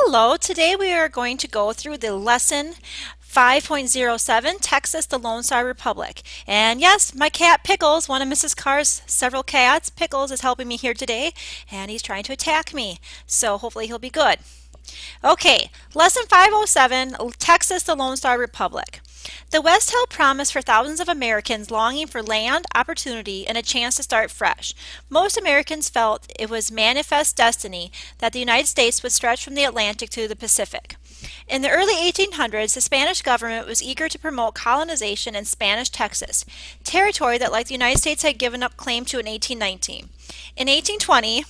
Hello, today we are going to go through the lesson 5.07, Texas, the Lone Star Republic. And yes, my cat Pickles, one of Mrs. Carr's several cats, Pickles is helping me here today, and he's trying to attack me. So hopefully he'll be good. Okay, lesson 507, Texas, the Lone Star Republic. The West held promise for thousands of Americans longing for land, opportunity, and a chance to start fresh. Most Americans felt it was manifest destiny that the United States would stretch from the Atlantic to the Pacific. In the early 1800s, the Spanish government was eager to promote colonization in Spanish Texas, territory that, like the United States, had given up claim to in 1819. In 1820,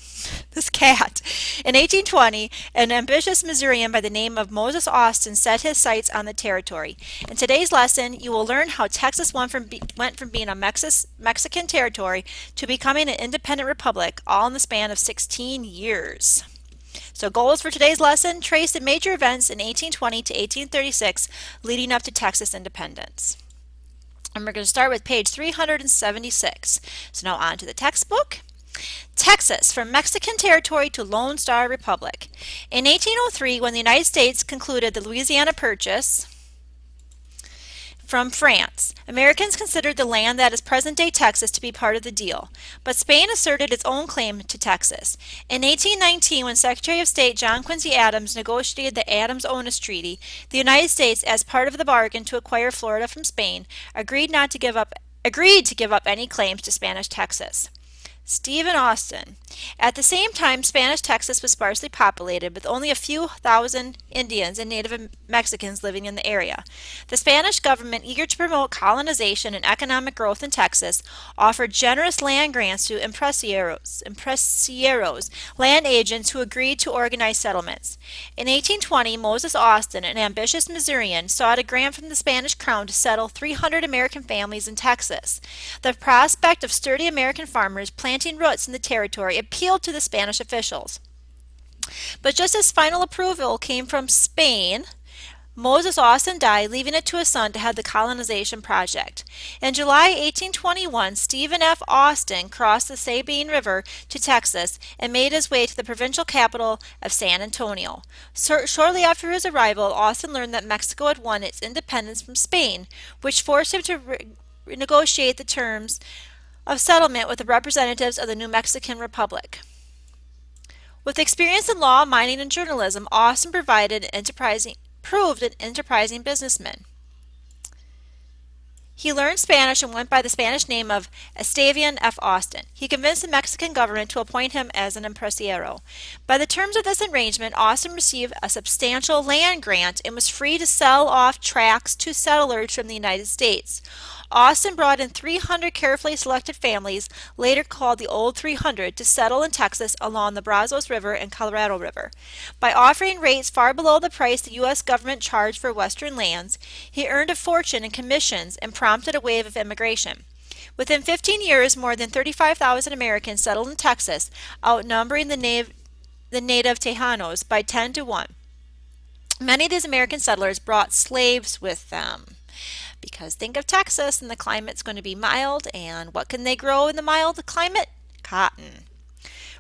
this cat, in 1820, an ambitious Missourian by the name of Moses Austin set his sights on the territory. In today's lesson, you will learn how Texas went from being a Mexican territory to becoming an independent republic, all in the span of 16 years. So goals for today's lesson: trace the major events in 1820 to 1836 leading up to Texas independence. And we're going to start with page 376. So now on to the textbook. Texas, from Mexican territory to Lone Star Republic. In 1803, when the United States concluded the Louisiana Purchase from France, Americans considered the land that is present-day Texas to be part of the deal, but Spain asserted its own claim to Texas. In 1819, when Secretary of State John Quincy Adams negotiated the Adams-Onis Treaty, the United States, as part of the bargain to acquire Florida from Spain, agreed to give up any claims to Spanish Texas. Stephen Austin. At the same time, Spanish Texas was sparsely populated, with only a few thousand Indians and Native Mexicans living in the area. The Spanish government, eager to promote colonization and economic growth in Texas, offered generous land grants to impresieros, land agents who agreed to organize settlements. In 1820, Moses Austin, an ambitious Missourian, sought a grant from the Spanish crown to settle 300 American families in Texas. The prospect of sturdy American farmers planting roots in the territory appealed to the Spanish officials. But just as final approval came from Spain, Moses Austin died, leaving it to his son to head the colonization project. In July 1821, Stephen F. Austin crossed the Sabine River to Texas and made his way to the provincial capital of San Antonio. Shortly after his arrival, Austin learned that Mexico had won its independence from Spain, which forced him to negotiate the terms of settlement with the representatives of the New Mexican Republic. With experience in law, mining, and journalism, Austin proved an enterprising businessman. He learned Spanish and went by the Spanish name of Estevan F. Austin. He convinced the Mexican government to appoint him as an impresario. By the terms of this arrangement, Austin received a substantial land grant and was free to sell off tracts to settlers from the United States. Austin brought in 300 carefully selected families, later called the Old 300, to settle in Texas along the Brazos River and Colorado River. By offering rates far below the price the U.S. government charged for western lands, he earned a fortune in commissions and prompted a wave of immigration. Within 15 years, more than 35,000 Americans settled in Texas, outnumbering the native Tejanos by 10 to 1. Many of these American settlers brought slaves with them. Because think of Texas, and the climate's going to be mild, and what can they grow in the mild climate? Cotton.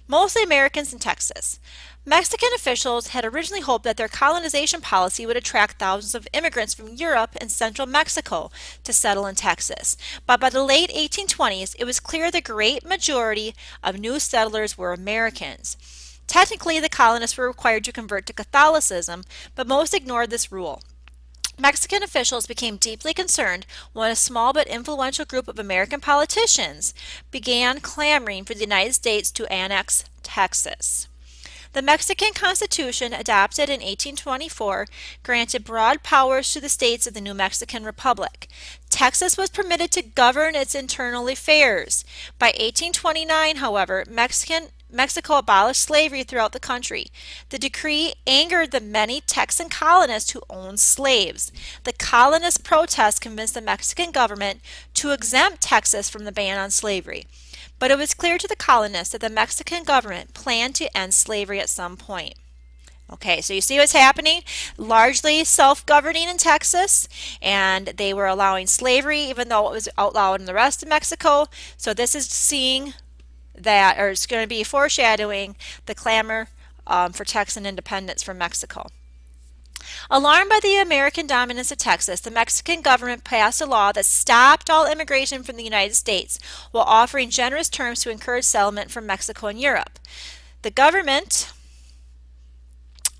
Mostly Americans in Texas. Mexican officials had originally hoped that their colonization policy would attract thousands of immigrants from Europe and central Mexico to settle in Texas. But by the late 1820s, it was clear the great majority of new settlers were Americans. Technically, the colonists were required to convert to Catholicism, but most ignored this rule. Mexican officials became deeply concerned when a small but influential group of American politicians began clamoring for the United States to annex Texas. The Mexican Constitution, adopted in 1824, granted broad powers to the states of the New Mexican Republic. Texas was permitted to govern its internal affairs. By 1829, however, Mexico abolished slavery throughout the country. The decree angered the many Texan colonists who owned slaves. The colonists' protests convinced the Mexican government to exempt Texas from the ban on slavery. But it was clear to the colonists that the Mexican government planned to end slavery at some point. Okay, so you see what's happening? Largely self-governing in Texas, and they were allowing slavery even though it was outlawed in the rest of Mexico. So this is seeing that, or it's going to be foreshadowing the clamor for Texan independence from Mexico. Alarmed by the American dominance of Texas, the Mexican government passed a law that stopped all immigration from the United States while offering generous terms to encourage settlement from Mexico and Europe. The government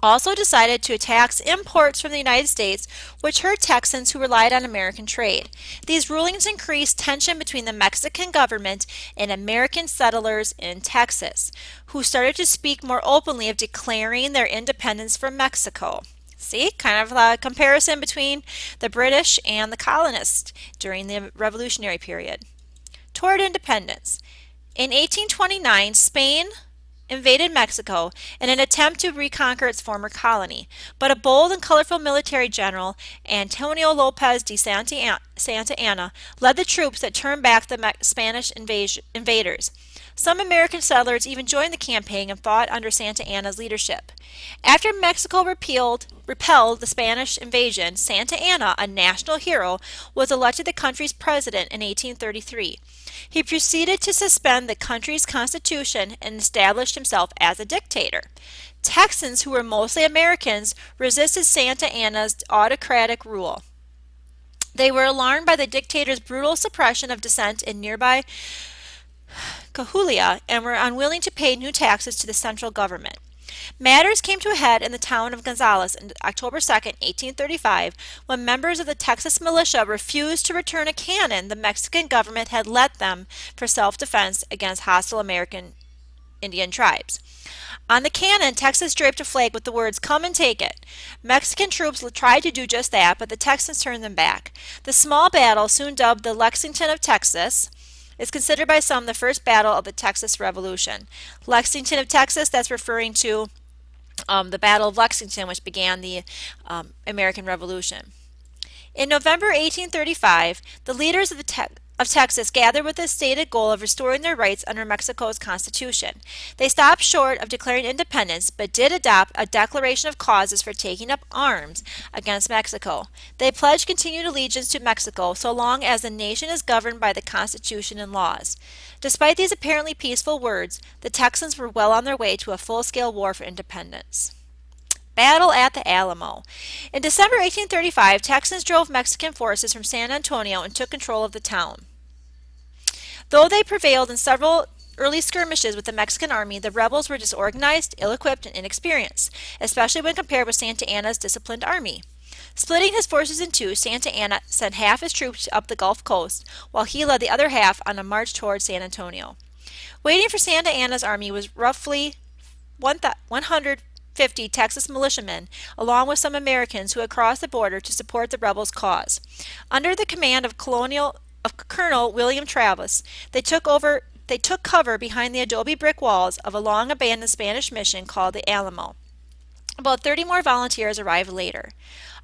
also decided to tax imports from the United States, which hurt Texans who relied on American trade. These rulings increased tension between the Mexican government and American settlers in Texas, who started to speak more openly of declaring their independence from Mexico. See, kind of a comparison between the British and the colonists during the Revolutionary period. Toward independence. In 1829, Spain invaded Mexico in an attempt to reconquer its former colony, but a bold and colorful military general, Antonio Lopez de Santa Anna, led the troops that turned back the Spanish invaders. Some American settlers even joined the campaign and fought under Santa Anna's leadership. After Mexico repelled the Spanish invasion, Santa Anna, a national hero, was elected the country's president in 1833. He proceeded to suspend the country's constitution and established himself as a dictator. Texans, who were mostly Americans, resisted Santa Anna's autocratic rule. They were alarmed by the dictator's brutal suppression of dissent in nearby Coahuila and were unwilling to pay new taxes to the central government. Matters came to a head in the town of Gonzales on October 2, 1835, when members of the Texas militia refused to return a cannon the Mexican government had lent them for self-defense against hostile American Indian tribes. On the cannon, Texas draped a flag with the words, "Come and take it." Mexican troops tried to do just that, but the Texans turned them back. The small battle, soon dubbed the Lexington of Texas, is considered by some the first battle of the Texas Revolution. Lexington of Texas, that's referring to the Battle of Lexington, which began the American Revolution. In November 1835, the leaders of Texas gathered with the stated goal of restoring their rights under Mexico's Constitution. They stopped short of declaring independence, but did adopt a declaration of causes for taking up arms against Mexico. They pledged continued allegiance to Mexico so long as the nation is governed by the Constitution and laws. Despite these apparently peaceful words, the Texans were well on their way to a full-scale war for independence. Battle at the Alamo. In December 1835, Texans drove Mexican forces from San Antonio and took control of the town. Though they prevailed in several early skirmishes with the Mexican army, the rebels were disorganized, ill-equipped, and inexperienced, especially when compared with Santa Anna's disciplined army. Splitting his forces in two, Santa Anna sent half his troops up the Gulf Coast, while he led the other half on a march toward San Antonio. Waiting for Santa Anna's army was roughly 150 Texas militiamen, along with some Americans who had crossed the border to support the rebels' cause. Under the command of Colonel William Travis, they took cover behind the adobe brick walls of a long-abandoned Spanish mission called the Alamo. About 30 more volunteers arrived later.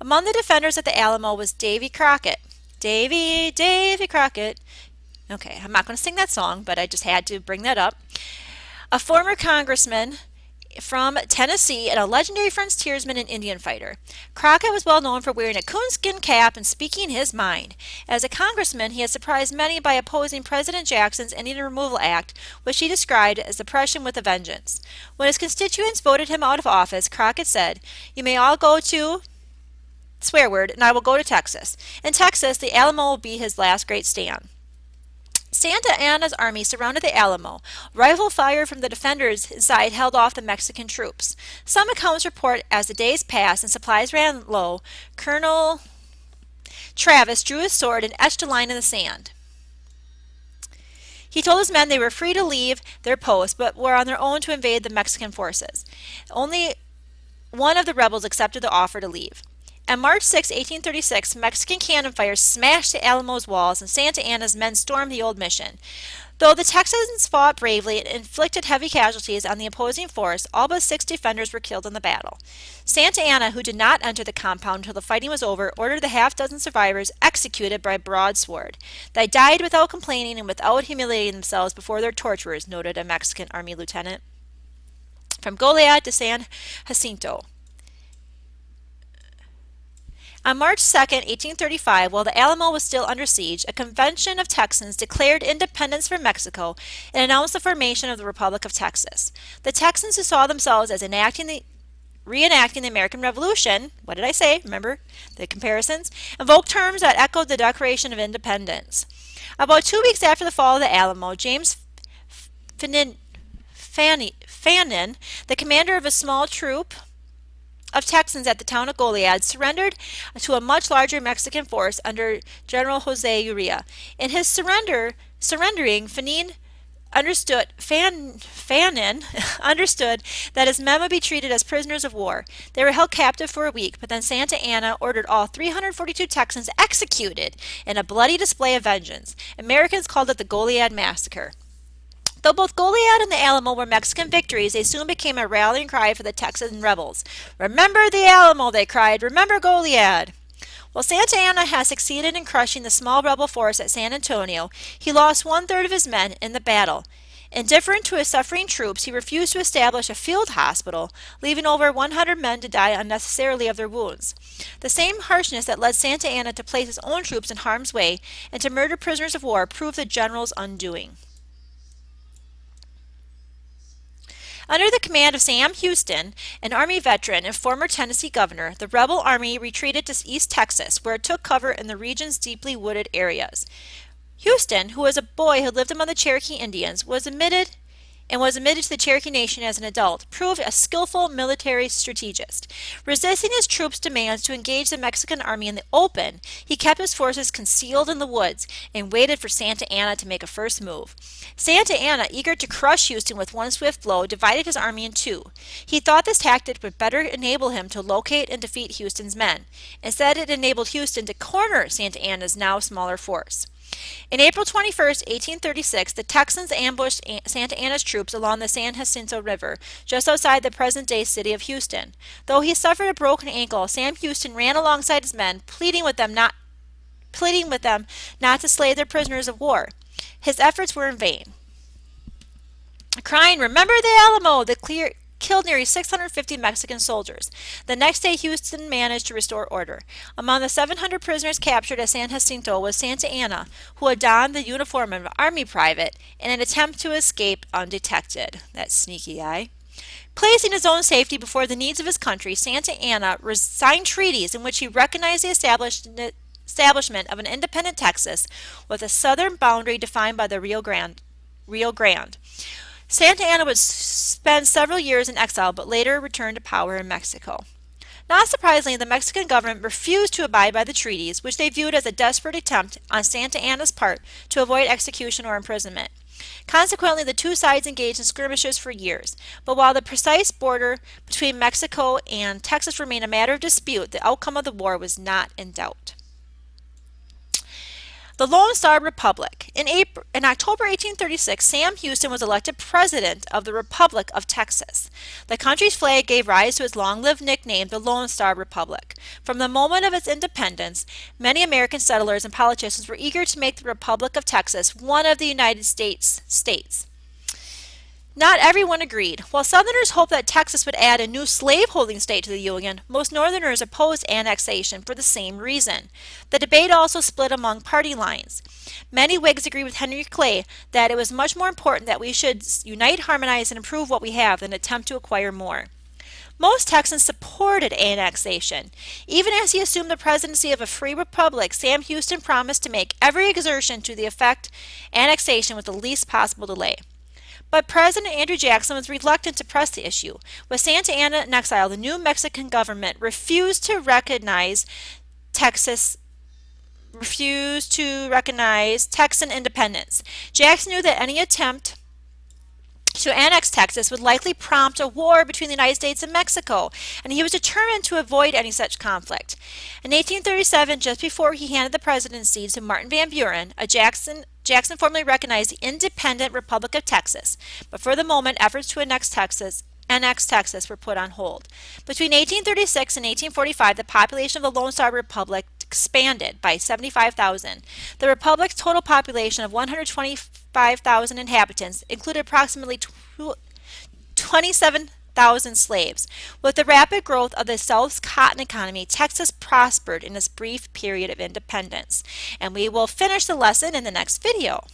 Among the defenders at the Alamo was Davy Crockett. Davy Crockett. Okay, I'm not going to sing that song, but I just had to bring that up. A former congressman from Tennessee and a legendary frontiersman and Indian fighter. Crockett was well known for wearing a coonskin cap and speaking his mind. As a congressman, he has surprised many by opposing President Jackson's Indian Removal Act, which he described as oppression with a vengeance. When his constituents voted him out of office, Crockett said, "You may all go to," swear word, "and I will go to Texas. In Texas, the Alamo will be his last great stand." Santa Anna's army surrounded the Alamo. Rifle fire from the defenders' side held off the Mexican troops. Some accounts report as the days passed and supplies ran low, Colonel Travis drew his sword and etched a line in the sand. He told his men they were free to leave their post, but were on their own to invade the Mexican forces. Only one of the rebels accepted the offer to leave. On March 6, 1836, Mexican cannon fire smashed the Alamo's walls and Santa Anna's men stormed the old mission. Though the Texans fought bravely and inflicted heavy casualties on the opposing force, all but 6 defenders were killed in the battle. Santa Anna, who did not enter the compound until the fighting was over, ordered the half-dozen survivors executed by broadsword. They died without complaining and without humiliating themselves before their torturers, noted a Mexican army lieutenant. From Goliad to San Jacinto. On March 2nd, 1835, while the Alamo was still under siege, a convention of Texans declared independence from Mexico and announced the formation of the Republic of Texas. The Texans, who saw themselves as reenacting the American Revolution, what did I say? Remember the comparisons? Invoked terms that echoed the Declaration of Independence. About 2 weeks after the fall of the Alamo, James Fannin, the commander of a small troop of Texans at the town of Goliad, surrendered to a much larger Mexican force under General Jose Urrea. In his surrendering, Fannin understood that his men would be treated as prisoners of war. They were held captive for a week, but then Santa Anna ordered all 342 Texans executed in a bloody display of vengeance. Americans called it the Goliad Massacre. Though both Goliad and the Alamo were Mexican victories, they soon became a rallying cry for the Texan rebels. "Remember the Alamo," they cried. "Remember Goliad." While Santa Anna had succeeded in crushing the small rebel force at San Antonio, he lost one-third of his men in the battle. Indifferent to his suffering troops, he refused to establish a field hospital, leaving over 100 men to die unnecessarily of their wounds. The same harshness that led Santa Anna to place his own troops in harm's way and to murder prisoners of war proved the general's undoing. Under the command of Sam Houston, an Army veteran and former Tennessee governor, the rebel army retreated to East Texas, where it took cover in the region's deeply wooded areas. Houston, who was a boy who lived among the Cherokee Indians, was admitted to the Cherokee Nation as an adult, proved a skillful military strategist. Resisting his troops' demands to engage the Mexican army in the open, he kept his forces concealed in the woods and waited for Santa Anna to make a first move. Santa Anna, eager to crush Houston with one swift blow, divided his army in two. He thought this tactic would better enable him to locate and defeat Houston's men. Instead, it enabled Houston to corner Santa Anna's now smaller force. In April 21st, 1836, the Texans ambushed Santa Anna's troops along the San Jacinto River, just outside the present-day city of Houston. Though he suffered a broken ankle, Sam Houston ran alongside his men, pleading with them not to slay their prisoners of war. His efforts were in vain. Crying, "Remember the Alamo!" killed nearly 650 Mexican soldiers. The next day, Houston managed to restore order. Among the 700 prisoners captured at San Jacinto was Santa Anna, who had donned the uniform of an army private in an attempt to escape undetected. That sneaky eye. Placing his own safety before the needs of his country, Santa Anna signed treaties in which he recognized the establishment of an independent Texas with a southern boundary defined by the Rio Grande. Santa Anna would spend several years in exile, but later returned to power in Mexico. Not surprisingly, the Mexican government refused to abide by the treaties, which they viewed as a desperate attempt on Santa Anna's part to avoid execution or imprisonment. Consequently, the two sides engaged in skirmishes for years, but while the precise border between Mexico and Texas remained a matter of dispute, the outcome of the war was not in doubt. The Lone Star Republic. In October 1836, Sam Houston was elected president of the Republic of Texas. The country's flag gave rise to its long-lived nickname, the Lone Star Republic. From the moment of its independence, many American settlers and politicians were eager to make the Republic of Texas one of the United States states. Not everyone agreed. While Southerners hoped that Texas would add a new slaveholding state to the Union, most Northerners opposed annexation for the same reason. The debate also split among party lines. Many Whigs agreed with Henry Clay that it was much more important that we should unite, harmonize, and improve what we have than attempt to acquire more. Most Texans supported annexation. Even as he assumed the presidency of a free republic, Sam Houston promised to make every exertion to the effect annexation with the least possible delay. But President Andrew Jackson was reluctant to press the issue. With Santa Anna in exile, the new Mexican government refused to recognize Texan independence. Jackson knew that any attempt to annex Texas would likely prompt a war between the United States and Mexico, and he was determined to avoid any such conflict. In 1837, just before he handed the presidency to Martin Van Buren, Jackson formally recognized the independent Republic of Texas, but for the moment, efforts to annex Texas were put on hold. Between 1836 and 1845, the population of the Lone Star Republic expanded by 75,000. The Republic's total population of 125,000 inhabitants included approximately 27 100,000 slaves. With the rapid growth of the South's cotton economy, Texas prospered in its brief period of independence. And we will finish the lesson in the next video.